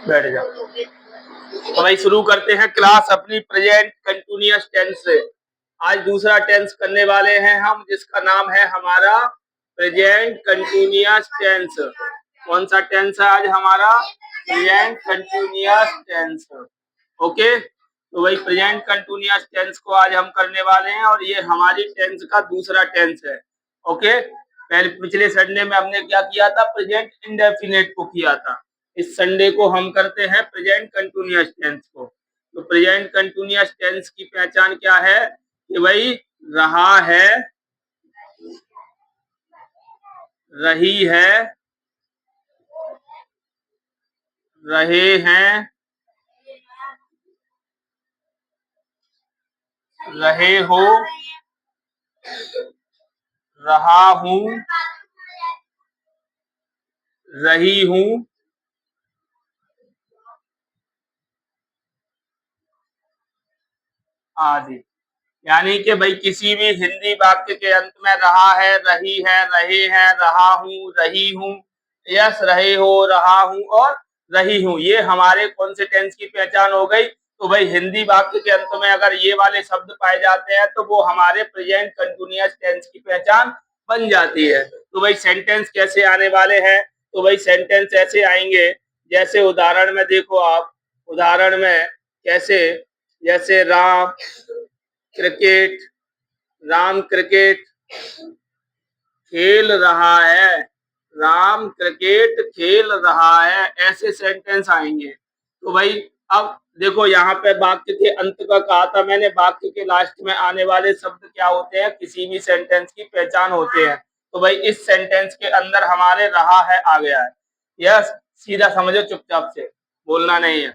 बैठ जा। तो भाई शुरू करते हैं क्लास अपनी प्रेजेंट कंटिन्यूअस टेंस से। आज दूसरा टेंस करने वाले हैं हम, जिसका नाम है हमारा प्रेजेंट कंटिन्यूअस टेंस। कौन सा टेंस है आज हमारा? Present continuous tense. ओके, तो वही प्रेजेंट कंटिन्यूअस टेंस को आज हम करने वाले हैं और ये हमारी टेंस का दूसरा टेंस है। ओके, पहले पिछले संडे में हमने क्या किया था? प्रेजेंट इंडेफिनिट को किया था। इस संडे को हम करते हैं प्रेजेंट कंटिन्यूअस टेंस को। तो प्रेजेंट कंटिन्यूअस टेंस की पहचान क्या है? कि भाई रहा है, रही है, रहे हैं, रहे हो, रहा हूं, रही हूं, आदि। यानी कि भाई किसी भी हिंदी वाक्य के अंत में रहा है, रही है, रहे हैं, रहा हूं, रही हूं, यस, रहे हो, रहा हूं और रही हूं, ये हमारे कौन से टेंस की पहचान हो गई? तो भाई हिंदी वाक्य के अंत में अगर ये वाले शब्द पाए जाते हैं तो वो हमारे प्रेजेंट कंटिन्यूअस टेंस की पहचान बन जाती है। तो भाई सेंटेंस कैसे आने वाले हैं? तो भाई सेंटेंस ऐसे आएंगे, जैसे उदाहरण में देखो आप, उदाहरण में कैसे, जैसे राम क्रिकेट, राम क्रिकेट खेल रहा है, राम क्रिकेट खेल रहा है, ऐसे सेंटेंस आएंगे। तो भाई अब देखो यहाँ पे वाक्य के अंत का कहा था मैंने, वाक्य के लास्ट में आने वाले शब्द क्या होते हैं? किसी भी सेंटेंस की पहचान होते हैं। तो भाई इस सेंटेंस के अंदर हमारे रहा है आ गया है। यस, सीधा समझो, चुपचाप से बोलना नहीं है।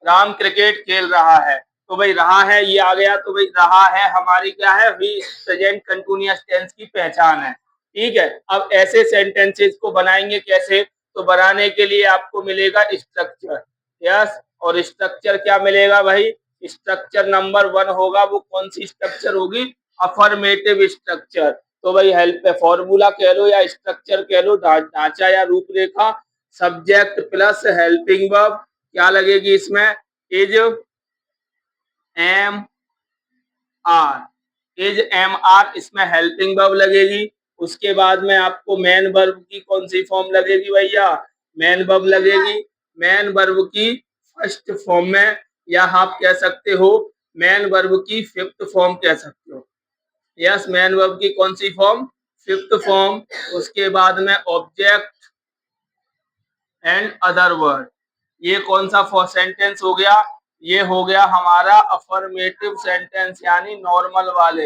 राम क्रिकेट खेल रहा है, तो भाई रहा है ये आ गया। तो भाई रहा है हमारी क्या है? प्रेजेंट कंटिन्यूअस टेंस की पहचान है। ठीक है, अब ऐसे सेंटेंसेस को बनाएंगे कैसे? तो बनाने के लिए आपको मिलेगा स्ट्रक्चर। यस, और स्ट्रक्चर क्या मिलेगा भाई? स्ट्रक्चर नंबर 1 होगा, वो कौन सी स्ट्रक्चर होगी? Affirmative structure. तो भाई हेल्प फॉर्मूला कह लो या स्ट्रक्चर कह लो, ढांचा या रूपरेखा, सब्जेक्ट प्लस हेल्पिंग वर्ब क्या लगेगी इसमें? Is am are, is am are, इसमें हेल्पिंग वर्ब लगेगी। उसके बाद में आपको मेन वर्ब की कौन सी फॉर्म लगेगी भैया? मेन वर्ब लगेगी। मेन वर्ब की फर्स्ट फॉर्म में, या आप कह सकते हो मेन वर्ब की फिफ्थ फॉर्म कह सकते हो। यस, मेन वर्ब की कौन सी फॉर्म? Fifth form. उसके बाद में ऑब्जेक्ट एंड अदर वर्ड। ये कौन सा सेंटेंस हो गया? ये हो गया हमारा अफर्मेटिव सेंटेंस, यानी नॉर्मल वाले,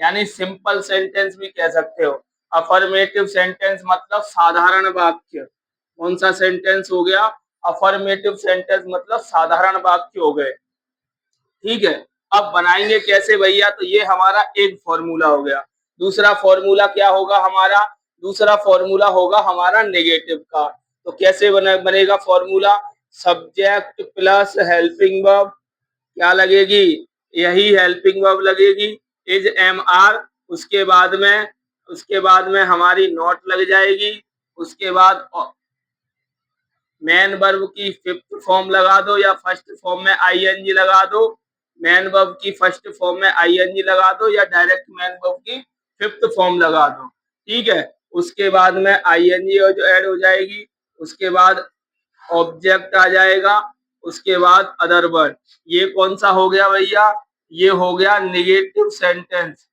यानी सिंपल सेंटेंस भी कह सकते हो। अफर्मेटिव सेंटेंस मतलब साधारण वाक्य। कौन सा सेंटेंस हो गया? अफर्मेटिव सेंटेंस मतलब साधारण वाक्य हो गए। ठीक है, अब बनाएंगे कैसे भैया? तो ये हमारा एक फॉर्मूला हो गया। दूसरा फॉर्मूला क्या होगा हमारा? दूसरा फॉर्मूला होगा हमारा नेगेटिव का। तो कैसे बनेगा formula? Subject plus helping verb क्या लगेगी? यही हेल्पिंग वर्ब लगेगी, इज एम आर। उसके बाद में हमारी नॉट लग जाएगी। उसके बाद मेन वर्ब की फिफ्थ फॉर्म लगा दो या फर्स्ट फॉर्म में आईएनजी लगा दो। मेन वर्ब की फर्स्ट फॉर्म में आईएनजी लगा दो या डायरेक्ट मेन वर्ब की फिफ्थ फॉर्म लगा दो। ठीक है, उसके बाद में आईएनजी जो ऐड हो जाएगी। उसके बाद ऑब्जेक्ट आ जाएगा। उसके बाद अदर वर्ड। ये कौन सा हो गया भैया? ये हो गया नेगेटिव सेंटेंस।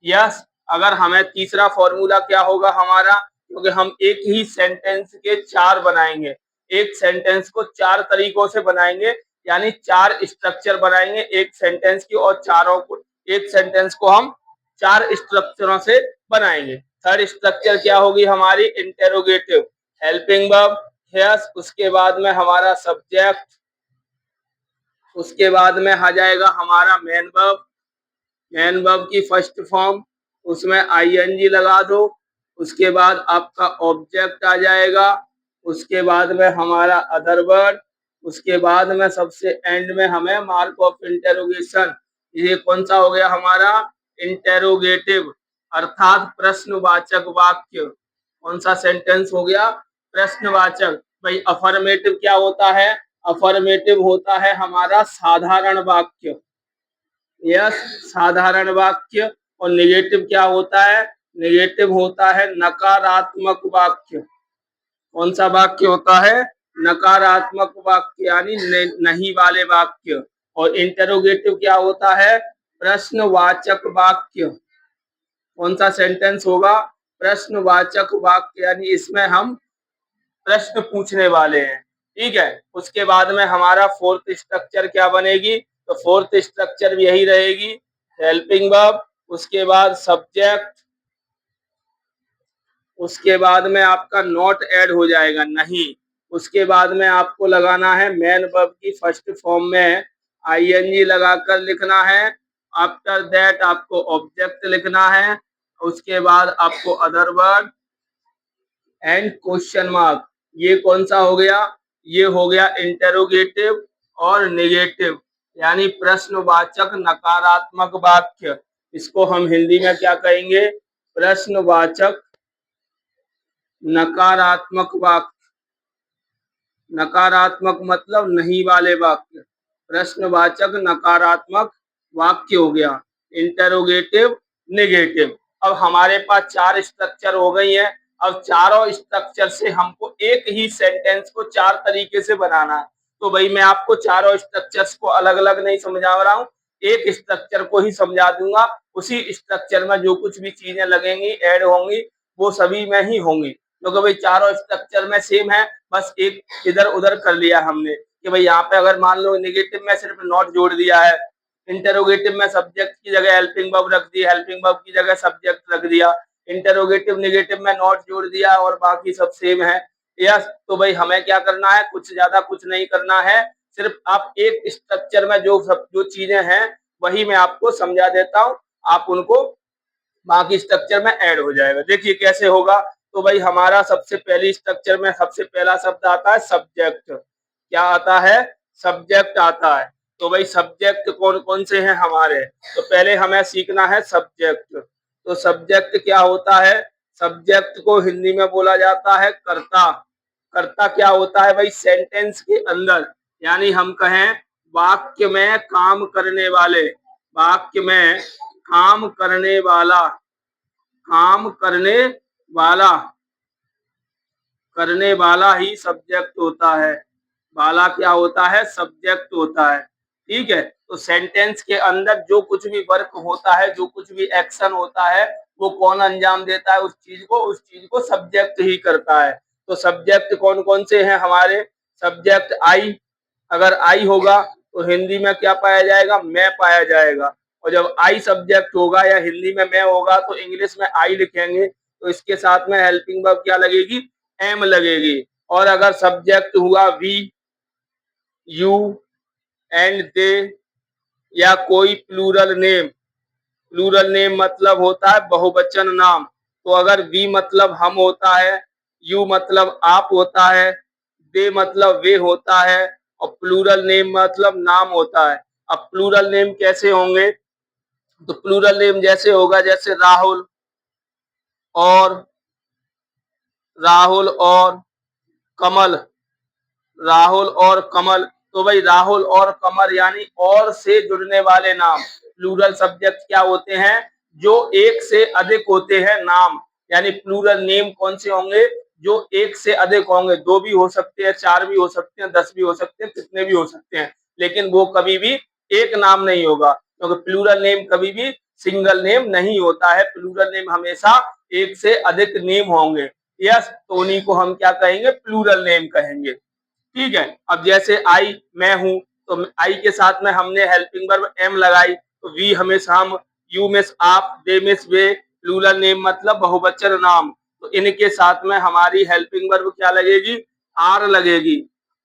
यस, अगर हमें तीसरा फॉर्मूला क्या होगा हमारा? क्योंकि हम एक ही सेंटेंस के 4 बनाएंगे, एक सेंटेंस को 4 तरीकों से बनाएंगे, यानी 4 स्ट्रक्चर बनाएंगे एक सेंटेंस की, और चारों को, एक सेंटेंस को हम 4 स्ट्रक्चरों से बनाएंगे। थर्ड स्ट्रक्चर क्या होगी हमारी? Interrogative, helping verb. यस, उसके बाद में हमारा सब्जेक्ट, उसके बाद में आ जाएगा हमारा मेन वर्ब। मेन वर्ब की फर्स्ट फॉर्म, उसमें आईएनजी लगा दो। उसके बाद आपका ऑब्जेक्ट आ जाएगा। उसके बाद में हमारा अदर वर्ड। उसके बाद में सबसे एंड में हमें मार्क ऑफ इंटेरोगेशन। ये कौन सा हो गया हमारा? इंटेरोगेटिव, अर्थात प्रश्नवाचक वाक्य। कौन सा सेंटेंस हो गया? प्रश्नवाचक। भाई अफर्मेटिव क्या होता है? अफर्मेटिव होता है हमारा साधारण वाक्य। यस, साधारण वाक्य। और नेगेटिव क्या होता है? नेगेटिव होता है नकारात्मक वाक्य। कौन सा वाक्य होता है? नकारात्मक वाक्य, यानी नहीं वाले वाक्य। और इंटेरोगेटिव क्या होता है? प्रश्नवाचक वाक्य। कौन सा सेंटेंस होगा? प्रश्नवाचक वाक्य, यानी इसमें हम प्रश्न पूछने वाले हैं। ठीक है। उसके बाद में हमारा फोर्थ स्ट्रक्चर क्या बनेगी? तो फोर्थ स्ट्रक्चर भी यही रहेगी, हेल्पिंग वर्ब, उसके बाद सब्जेक्ट, उसके बाद में आपका नॉट ऐड हो जाएगा, नहीं। उसके बाद में आपको लगाना है मेन वर्ब की फर्स्ट फॉर्म में आईएनजी लगाकर लिखना है। आफ्टर दैट आपको ऑब्जेक्ट लिखना है। उसके बाद आपको other word and question mark. ये कौन सा हो गया? ये हो गया इंटेरोगेटिव और नेगेटिव, यानी प्रश्नवाचक नकारात्मक वाक्य। इसको हम हिंदी में क्या कहेंगे? प्रश्नवाचक नकारात्मक वाक्य। नकारात्मक मतलब नहीं वाले वाक्य। प्रश्नवाचक नकारात्मक वाक्य हो गया, इंटेरोगेटिव, नेगेटिव। अब हमारे पास 4 स्ट्रक्चर हो गई हैं। अब चारों स्ट्रक्चर से हमको एक ही सेंटेंस को 4 तरीके से बनाना है। तो भाई मैं आपको चारों स्ट्रक्चर्स को अलग अलग नहीं समझा रहा हूँ, एक स्ट्रक्चर को ही समझा दूंगा। उसी स्ट्रक्चर में जो कुछ भी चीजें लगेंगी, ऐड होंगी, वो सभी में ही होंगी, क्योंकि भाई चारों स्ट्रक्चर में सेम है। बस एक इधर उधर कर लिया हमने कि भाई यहाँ पे अगर मान लो नेगेटिव में सिर्फ नॉट जोड़ दिया है, इंटेरोगेटिव में सब्जेक्ट की जगह हेल्पिंग वर्ब रख दी, हेल्पिंग वर्ब की जगह सब्जेक्ट रख दिया, इंटेरोगेटिव नेगेटिव में नॉट जोड़ दिया, और बाकी सब सेम है। यस, तो भाई हमें क्या करना है? कुछ ज्यादा कुछ नहीं करना है, सिर्फ आप एक स्ट्रक्चर में जो चीजें हैं वही मैं आपको समझा देता हूँ, आप उनको बाकी स्ट्रक्चर में ऐड हो जाएगा। देखिए कैसे होगा। तो भाई हमारा सबसे पहली स्ट्रक्चर में सबसे पहला शब्द आता है सब्जेक्ट। क्या आता है? सब्जेक्ट आता है। तो भाई सब्जेक्ट कौन कौन से हैं हमारे? तो पहले हमें सीखना है सब्जेक्ट। तो सब्जेक्ट क्या होता है? सब्जेक्ट को हिंदी में बोला जाता है कर्ता। कर्ता क्या होता है भाई? सेंटेंस के अंदर, यानी हम कहें वाक्य में काम करने वाले, वाक्य में काम करने वाला, काम वाला करने वाला ही सब्जेक्ट होता है। वाला क्या होता है? सब्जेक्ट होता है। ठीक है। तो सेंटेंस के अंदर जो कुछ भी वर्क होता है, जो कुछ भी एक्शन होता है, वो कौन अंजाम देता है? उस चीज को सब्जेक्ट ही करता है। तो सब्जेक्ट कौन कौन से हैं हमारे? सब्जेक्ट आई, अगर आई होगा तो हिंदी में क्या पाया जाएगा? मैं पाया जाएगा। और जब आई सब्जेक्ट होगा या हिंदी में मैं होगा तो इंग्लिश में आई लिखेंगे, तो इसके साथ में हेल्पिंग वर्ब क्या लगेगी? एम लगेगी। और अगर सब्जेक्ट हुआ वी, यू एंड दे, या कोई प्लूरल नेम, प्लूरल नेम मतलब होता है बहुवचन नाम। तो अगर वी मतलब हम होता है, यू मतलब आप होता है, दे मतलब वे होता है, और प्लूरल नेम मतलब नाम होता है। अब प्लूरल नेम कैसे होंगे? तो प्लूरल नेम जैसे होगा, जैसे और राहुल और कमल, राहुल और कमल। तो भाई राहुल और कमल यानी और से जुड़ने वाले नाम। प्लूरल सब्जेक्ट क्या होते हैं? जो एक से अधिक होते हैं नाम। यानी प्लूरल नेम कौन से होंगे? जो एक से अधिक होंगे। 2 भी हो सकते हैं, 4 भी हो सकते हैं, 10 भी हो सकते हैं, कितने भी हो सकते हैं, लेकिन वो कभी भी एक नाम नहीं होगा, क्योंकि प्लूरल नेम कभी भी सिंगल नेम नहीं होता है। प्लूरल नेम हमेशा एक से अधिक नेम होंगे। यस, तो उन्हीं को हम क्या कहेंगे? प्लूरल नेम कहेंगे। ठीक है। अब जैसे आई मैं हूं, तो आई के साथ में हमने हेल्पिंग वर्ब एम लगाई, तो वी हमेशा हम, यू मिस आप, दे मिस वे, प्लूरल नेम मतलब बहुवचन नाम। तो इनके साथ में हमारी हेल्पिंग वर्ब क्या लगेगी? आर लगेगी।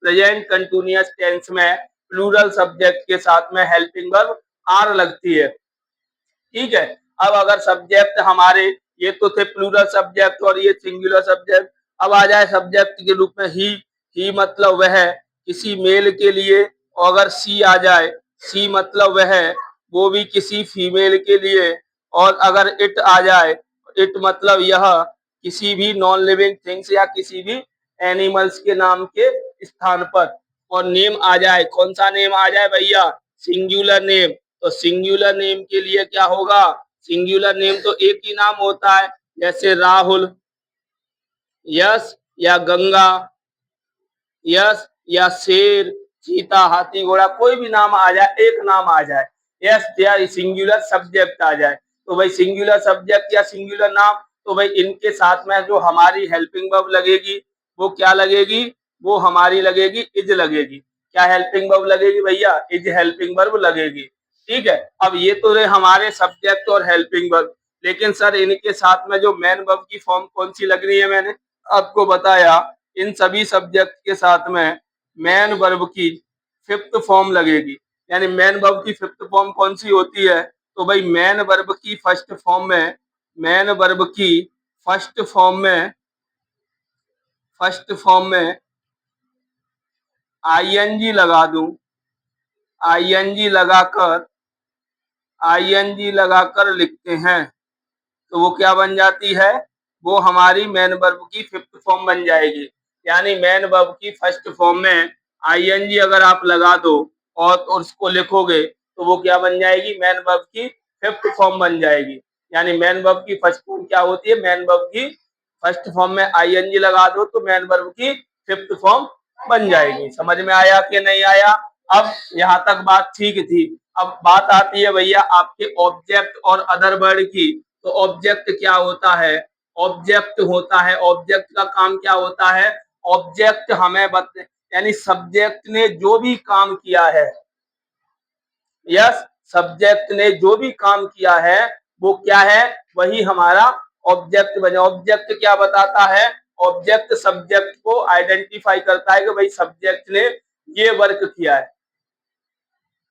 प्रेजेंट कंटिन्यूअस टेंस में प्लूरल सब्जेक्ट के साथ में हेल्पिंग वर्ब आर लगती है। ठीक है। अब अगर सब्जेक्ट हमारे, ये तो थे प्लूरल सब्जेक्ट और ये सिंगुलर सब्जेक्ट। अब आ जाए सब्जेक्ट के रूप में ही मतलब वह किसी मेल के लिए, और अगर सी आ जाए, सी मतलब वह, वो भी किसी फीमेल के लिए। और अगर इट आ जाए, इट मतलब यह किसी भी नॉन लिविंग थिंग्स या किसी भी एनिमल्स के नाम के स्थान पर, और नेम आ जाए, कौन सा नेम आ जाए भैया, सिंगुलर नेम। तो सिंगुलर नेम के लिए क्या होगा, सिंगुलर नेम तो एक ही नाम होता है, जैसे राहुल, यश या गंगा, यश या शेर, चीता, हाथी, घोड़ा, कोई भी नाम आ जाए, एक नाम आ जाए, यस या सिंगुलर सब्जेक्ट आ जाए, तो भाई सिंगुलर सब्जेक्ट या सिंगुलर नाम, तो भाई इनके साथ में जो हमारी हेल्पिंग वर्ब लगेगी वो क्या लगेगी, वो हमारी लगेगी इज लगेगी। क्या हेल्पिंग वर्ब लगेगी भैया, इज हेल्पिंग वर्ब लगेगी। ठीक है, अब ये तो रहे हमारे सब्जेक्ट और हेल्पिंग वर्ब, लेकिन सर इनके साथ में जो मेन वर्ब की फॉर्म कौन सी लग रही है, मैंने आपको बताया इन सभी सब्जेक्ट के साथ में मेन वर्ब की फिफ्थ फॉर्म लगेगी। यानी मेन वर्ब की फिफ्थ फॉर्म कौन सी होती है, तो भाई मेन वर्ब की फर्स्ट फॉर्म में, मेन वर्ब की फर्स्ट फॉर्म में, फर्स्ट फॉर्म में आईएनजी लगा दूं, आईएनजी लगाकर, आईएनजी लगाकर लिखते हैं, तो वो क्या बन जाती है, वो हमारी मेन वर्ब की फिफ्थ फॉर्म बन जाएगी। यानी मेन वर्ब की फर्स्ट फॉर्म में आईएनजी अगर आप लगा दो और उसको लिखोगे तो वो क्या बन जाएगी, मेन वर्ब की फिफ्थ फॉर्म बन जाएगी। यानी मेन वर्ब की फर्स्ट फॉर्म क्या होती है, मेन वर्ब की फर्स्ट फॉर्म में आईएनजी लगा दो तो मेन वर्ब की फिफ्थ फॉर्म बन जाएगी। समझ में आया कि नहीं आया, अब यहाँ तक बात ठीक थी। अब बात आती है भैया आपके ऑब्जेक्ट और अदर वर्ड की। तो ऑब्जेक्ट क्या होता है, ऑब्जेक्ट होता है, ऑब्जेक्ट का काम क्या होता है, ऑब्जेक्ट हमें यानी सब्जेक्ट ने जो भी काम किया है, यस सब्जेक्ट ने जो भी काम किया है वो क्या है, वही हमारा ऑब्जेक्ट बने। ऑब्जेक्ट क्या बताता है, ऑब्जेक्ट सब्जेक्ट को आइडेंटिफाई करता है कि भाई सब्जेक्ट ने ये वर्क किया है।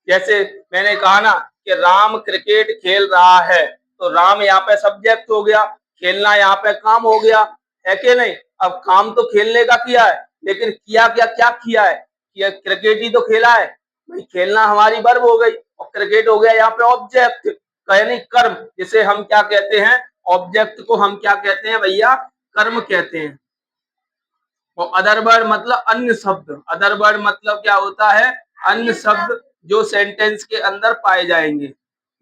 जैसे मैंने कहा ना कि राम क्रिकेट खेल रहा है, तो राम यहाँ पे सब्जेक्ट हो गया, खेलना यहाँ पे काम हो गया, है कि नहीं। अब काम तो खेलने का किया है, लेकिन किया क्या, क्या किया है, किया क्रिकेट ही तो खेला है भाई, खेलना हमारी वर्ब हो गई और क्रिकेट हो गया यहाँ पे ऑब्जेक्ट, यानी कर्म, जिसे हम क्या कहते हैं, ऑब्जेक्ट को हम क्या कहते हैं भैया, कर्म कहते हैं। और अदर वर्ड मतलब अन्य शब्द, अदर वर्ड मतलब क्या होता है, अन्य शब्द जो सेंटेंस के अंदर पाए जाएंगे।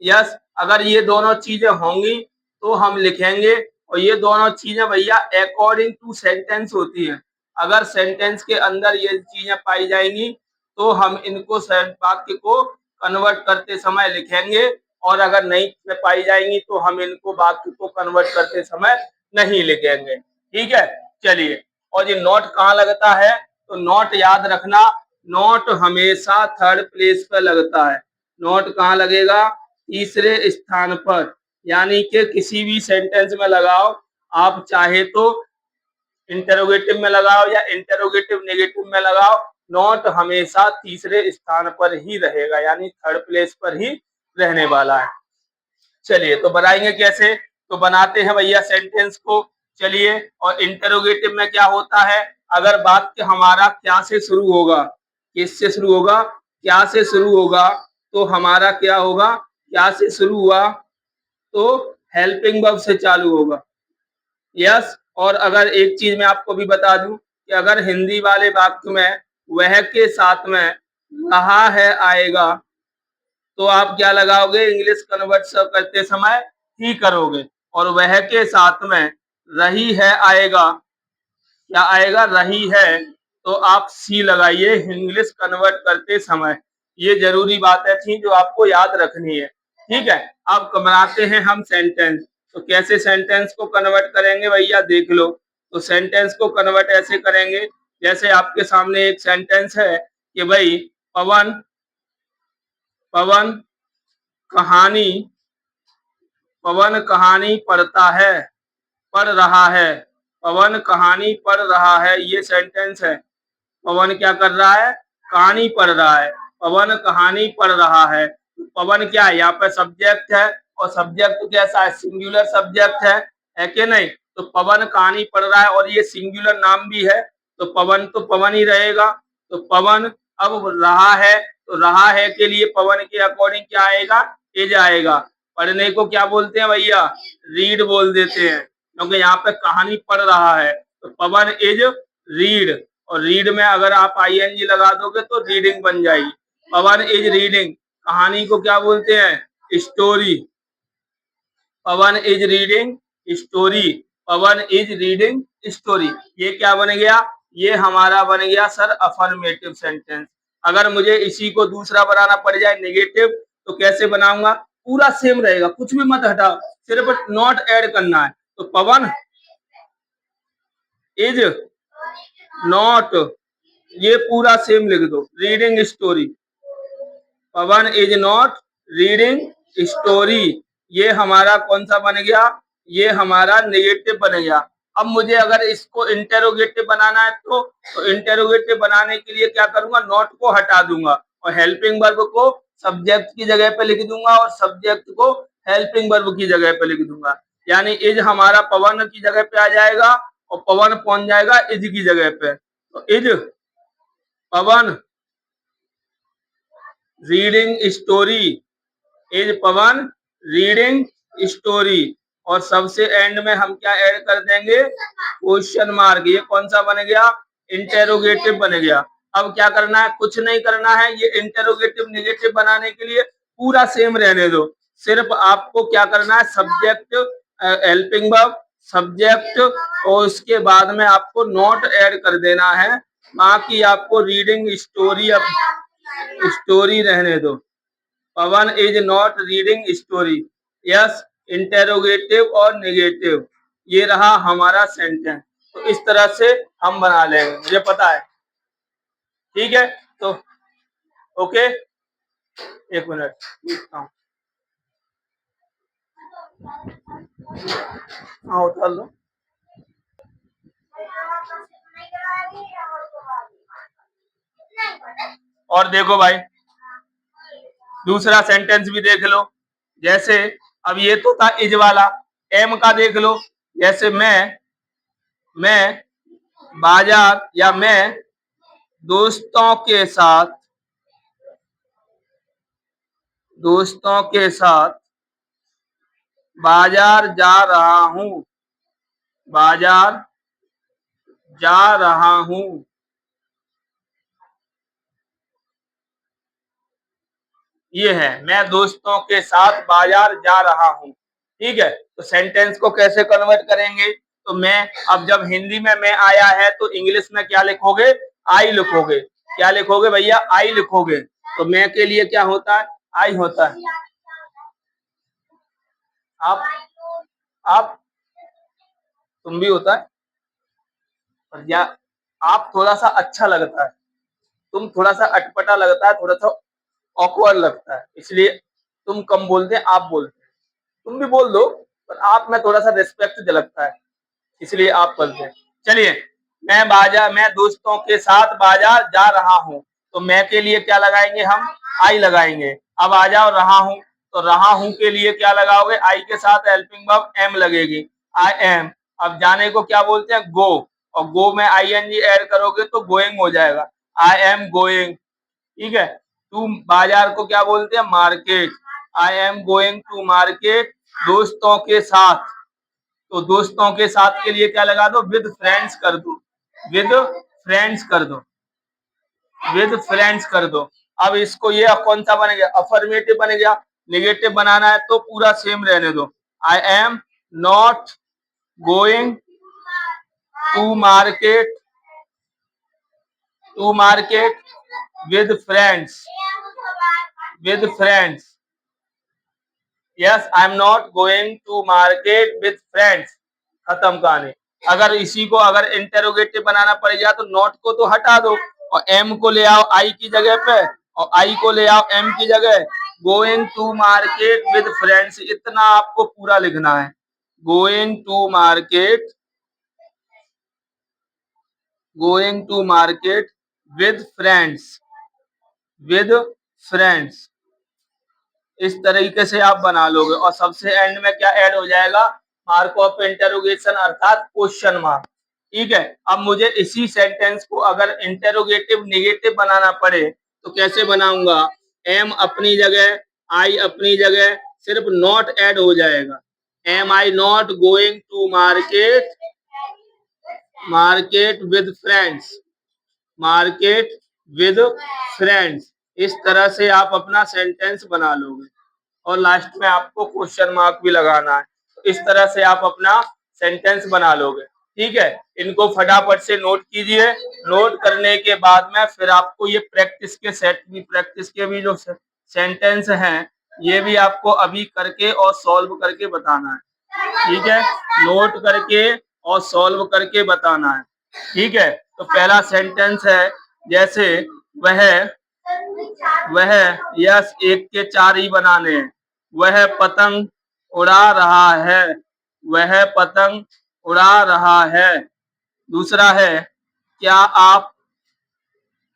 यस, अगर ये दोनों चीजें होंगी तो हम लिखेंगे, और ये दोनों चीजें भैया अकॉर्डिंग टू सेंटेंस होती है। अगर सेंटेंस के अंदर ये चीजें पाई जाएंगी तो हम इनको वाक्य को कन्वर्ट करते समय लिखेंगे, और अगर नहीं पाई जाएंगी तो हम इनको वाक्य को कन्वर्ट करते समय नहीं लिखेंगे। ठीक है, चलिए। और ये नोट कहाँ लगता है, तो नोट याद रखना, नोट हमेशा थर्ड प्लेस पर लगता है। नोट कहाँ लगेगा, तीसरे स्थान पर। यानी कि किसी भी सेंटेंस में लगाओ, आप चाहे तो इंटरोगेटिव में लगाओ या इंटरोगेटिव नेगेटिव में लगाओ, नोट हमेशा तीसरे स्थान पर ही रहेगा, यानी थर्ड प्लेस पर ही रहने वाला है। चलिए, तो बनाएंगे कैसे, तो बनाते हैं भैया सेंटेंस को। चलिए, और इंटरोगेटिव में क्या होता है, अगर वाक्य हमारा क्या से शुरू होगा, किससे शुरू होगा, क्या से शुरू होगा, तो हमारा क्या होगा, क्या से शुरू हुआ तो हेल्पिंग वर्ब से चालू होगा। यस, और अगर एक चीज मैं आपको भी बता दूं कि अगर हिंदी वाले वाक्य में वह के साथ में रहा है आएगा, तो आप क्या लगाओगे, इंग्लिश कन्वर्ट करते समय ही करोगे, और वह के साथ में रही है आएगा, क्या आएगा, रही है, तो आप सी लगाइए इंग्लिश कन्वर्ट करते समय। ये जरूरी बातें थी जो आपको याद रखनी है। ठीक है, अब बनाते हैं हम सेंटेंस। तो कैसे सेंटेंस को कन्वर्ट करेंगे भैया, देख लो। तो सेंटेंस को कन्वर्ट ऐसे करेंगे, जैसे आपके सामने एक सेंटेंस है कि भाई पवन, पवन कहानी, पवन कहानी पढ़ता है, पढ़ रहा है, पवन कहानी पढ़ रहा है, ये सेंटेंस है। पवन क्या कर रहा है, कहानी पढ़ रहा है, पवन कहानी पढ़ रहा है। पवन क्या है, यहाँ पे सब्जेक्ट है, और सब्जेक्ट कैसा है, सिंगुलर सब्जेक्ट है कि नहीं। तो पवन कहानी पढ़ रहा है और ये सिंगुलर नाम भी है, तो पवन ही रहेगा। तो पवन अब रहा है, तो रहा है के लिए पवन के अकॉर्डिंग क्या आएगा, इज आएगा। पढ़ने को क्या बोलते हैं भैया, रीड बोल देते हैं। क्योंकि यहाँ पे कहानी पढ़ रहा है। तो पवन इज रीड, और रीड में अगर आप आईएनजी लगा दोगे तो रीडिंग बन जाएगी। पवन इज रीडिंग, कहानी को क्या बोलते हैं? Story. Pawan is reading story, Pawan is reading story. ये क्या बन गया? ये हमारा बन गया सर अफर्मेटिव सेंटेंस। अगर मुझे इसी को दूसरा बनाना पड़ जाए नेगेटिव, तो कैसे बनाऊंगा? पूरा सेम रहेगा, कुछ भी मत हटाओ, सिर्फ नॉट ऐड करना है। तो पवन इज नॉट, ये पूरा सेम लिख दो, reading story. Pawan is not reading story, ये हमारा कौन सा बन गया? ये हमारा नेगेटिव बन गया। अब मुझे अगर इसको इंटेरोगेटिव बनाना है तो इंटेरोगेटिव बनाने के लिए क्या करूंगा? नॉट को हटा दूंगा और हेल्पिंग वर्ब को सब्जेक्ट की जगह पे लिख दूंगा और सब्जेक्ट को हेल्पिंग वर्ब की जगह पे लिख दूंगा। यानी इज हमारा पवन की जगह पे आ जाएगा और पवन पहुंच जाएगा इज की जगह पे। तो is Pawan reading story, is Pawan reading story, और सबसे एंड में हम क्या ऐड कर देंगे? Question mark. ये कौन सा बन गया? इंटेरोगेटिव बन गया। अब क्या करना है? कुछ नहीं करना है। ये इंटेरोगेटिव नेगेटिव बनाने के लिए पूरा सेम रहने दो, सिर्फ आपको क्या करना है? सब्जेक्ट, हेल्पिंग वर्ब, सब्जेक्ट, और उसके बाद में आपको नॉट ऐड कर देना है। बाकी आपको रीडिंग स्टोरी, अब स्टोरी रहने दो। Pawan is not reading story, yes, interrogative और नेगेटिव, ये रहा हमारा सेंटेंस। तो इस तरह से हम बना लेंगे, मुझे पता है। ठीक है, तो ओके, एक मिनट लिखता हूँ। हाँ, उतार लो। और देखो भाई, दूसरा सेंटेंस भी देख लो। जैसे अब ये तो था इज वाला, एम का देख लो। जैसे मैं बाजार, या मैं दोस्तों के साथ बाजार जा रहा हूँ, बाजार जा रहा हूँ। ये है, मैं दोस्तों के साथ बाजार जा रहा हूँ। ठीक है, तो सेंटेंस को कैसे कन्वर्ट करेंगे? तो मैं, अब जब हिंदी में मैं आया है तो इंग्लिश में क्या लिखोगे? आई लिखोगे। क्या लिखोगे भैया? आई लिखोगे। तो मैं के लिए क्या होता है? आई होता है। आप तुम भी होता है, और या आप थोड़ा सा अच्छा लगता है, तुम थोड़ा सा अटपटा लगता है, थोड़ा सा ऑकवर्ड लगता है, इसलिए तुम कम बोलते हैं, आप बोलते हैं। तुम भी बोल दो, पर आप में थोड़ा सा रिस्पेक्ट झलकता है, इसलिए आप बोलते हैं। चलिए, मैं दोस्तों के साथ बाजार जा रहा हूँ। तो मैं के लिए क्या लगाएंगे? हम आई लगाएंगे। अब आ जाओ रहा हूँ, तो रहा हूँ के लिए क्या लगाओगे? आई के साथ हेल्पिंग वर्ब एम लगेगी, आई एम। अब जाने को क्या बोलते हैं? गो, और गो में आई एन जी एड करोगे तो गोइंग हो जाएगा, आई एम गोइंग। ठीक है, टू बाजार को क्या बोलते हैं? Market, I am going to market दोस्तों के साथ। तो दोस्तों के साथ के लिए क्या लगा दो? विद फ्रेंड्स कर दो, विद फ्रेंड्स कर दो, विद फ्रेंड्स कर दो। अब इसको ये कौन सा बन गया? अफर्मेटिव बन गया। नेगेटिव बनाना है तो पूरा सेम रहने दो, I am not going to market, to market with friends, with friends. Yes, I am not going to market with friends. खत्म कहानी। अगर इसी को अगर इंटेरोगेटिव बनाना पड़ गया तो नॉट को तो हटा दो और एम को ले आओ आई की जगह पे, और आई को ले आओ एम की जगह। Going to market with friends, इतना आपको पूरा लिखना है। Going to market, going to market with friends, with friends. इस तरीके से आप बना लोगे, और सबसे एंड में क्या ऐड हो जाएगा? मार्क ऑफ इंटेरोगेशन अर्थात क्वेश्चन मार्क। ठीक है, अब मुझे इसी सेंटेंस को अगर इंटेरोगेटिव नेगेटिव बनाना पड़े तो कैसे बनाऊंगा? एम अपनी जगह, आई अपनी जगह, सिर्फ नॉट ऐड हो जाएगा। Am I not going to market with friends, market with friends. इस तरह से आप अपना सेंटेंस बना लोगे और लास्ट में आपको क्वेश्चन मार्क भी लगाना है। तो इस तरह से आप अपना सेंटेंस बना लोगे। ठीक है, इनको फटाफट से नोट कीजिए। नोट करने के बाद में फिर आपको ये प्रैक्टिस के भी जो सेंटेंस हैं ये भी आपको अभी करके और सॉल्व करके बताना है। ठीक है, नोट करके और सॉल्व करके बताना है। ठीक है, तो पहला सेंटेंस है जैसे वह यस, एक के चार ही बनाने हैं। वह पतंग उड़ा रहा है, वह पतंग उड़ा रहा है। दूसरा है क्या आप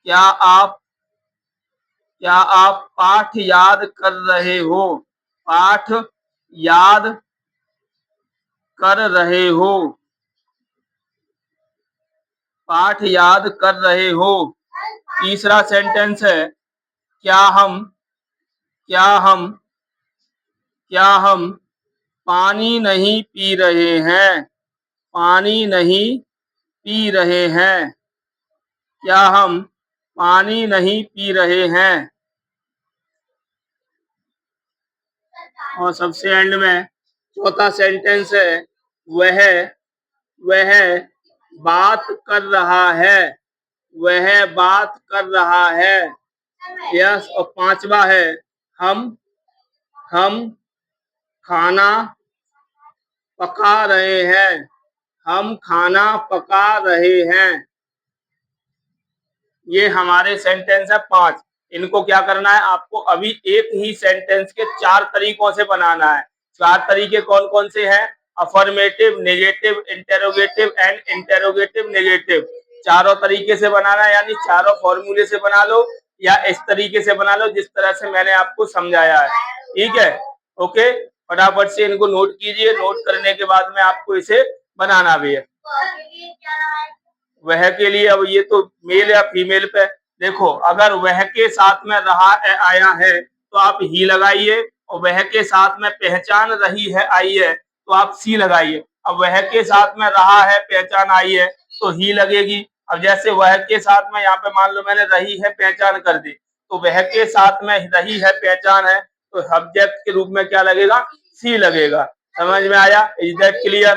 क्या आप क्या आप पाठ याद कर रहे हो, पाठ याद कर रहे हो, पाठ याद कर रहे हो। तीसरा सेंटेंस है क्या हम क्या हम क्या हम पानी नहीं पी रहे हैं, पानी नहीं पी रहे हैं। क्या हम पानी नहीं पी रहे हैं। और सबसे एंड में चौथा सेंटेंस है वह वह बात कर रहा है, वह बात कर रहा है। यस, और पांचवा है हम खाना पका रहे हैं, हम खाना पका रहे हैं। ये हमारे सेंटेंस है 5। इनको क्या करना है, आपको अभी एक ही सेंटेंस के 4 तरीकों से बनाना है। 4 तरीके कौन कौन से हैं? Affirmative, negative, interrogative and interrogative negative. चारों तरीके से बनाना है, यानी चारों फॉर्मूले से बना लो या इस तरीके से बना लो जिस तरह से मैंने आपको समझाया है। ठीक है, ओके, फटाफट से इनको नोट कीजिए। नोट करने के बाद में आपको इसे बनाना भी है। वह के लिए अब ये तो मेल या फीमेल पे देखो, अगर वह के साथ में रहा आया है तो आप ही लगाइए, और वह के साथ में पहचान रही है आई है तो आप सी लगाइए। अब वह के साथ में रहा है पहचान आई है तो ही लगेगी। अब जैसे वह के साथ में यहाँ पे मान लो मैंने रही है पहचान कर दी, तो वह के साथ में रही है पहचान है तो सब्जेक्ट के रूप में क्या लगेगा, सी लगेगा। समझ में आया? Is that clear?